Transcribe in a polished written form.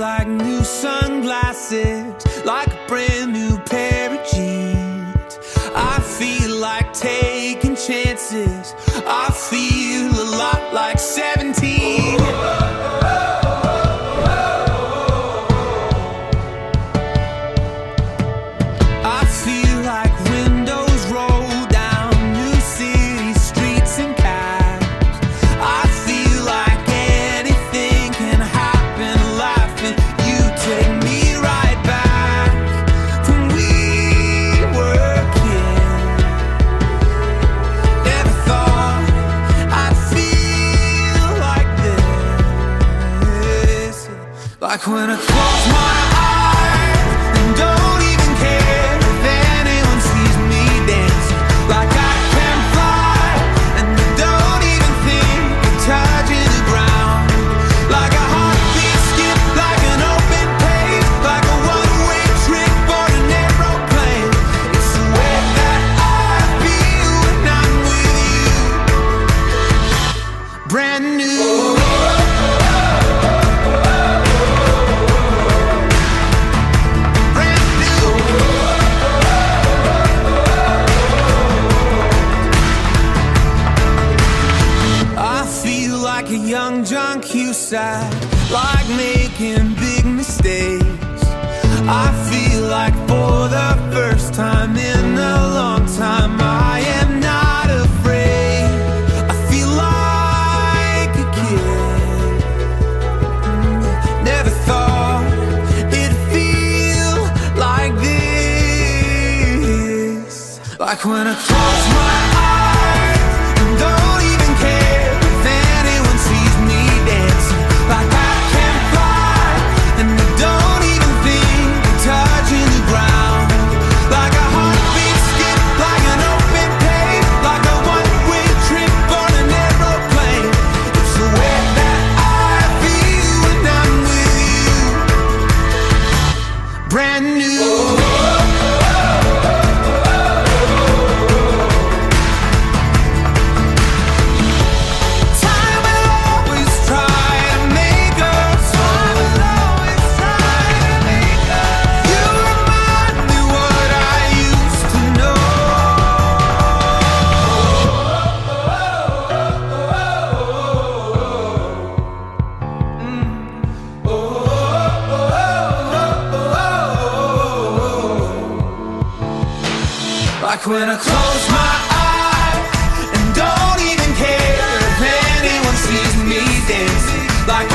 like new sunglasses, like a brand new pair of jeans. I feel like taking chances. I feel a lot like 17. I feel like windows roll down new city streets and cabs. I feel like anything can happen, laughing. You take me right back when we were kids. Never thought I'd feel like this. Like when I close my eyes and don't even care if anyone sees me dancing. Like I can fly and I don't even think of touching the ground. Like a heartbeat skip, like an open page, like a one-way trip on an aeroplane. It's the way that I feel when I'm with you. Brand new. Like a young John Cusack, like making big mistakes. I feel like for the first time in a long time I am not afraid. I feel like a kid. Never thought it'd feel like this. Like when I close my eyes and don't even care if anyone sees me dancing. Like I can fly and I don't even think of touching the ground. Like a heartbeat skip, like an open page, like a one-way trip on an aeroplane. It's the way that I feel when I'm with you. Brand new. Like when I close my eyes and don't even care if anyone sees me dancing. Like I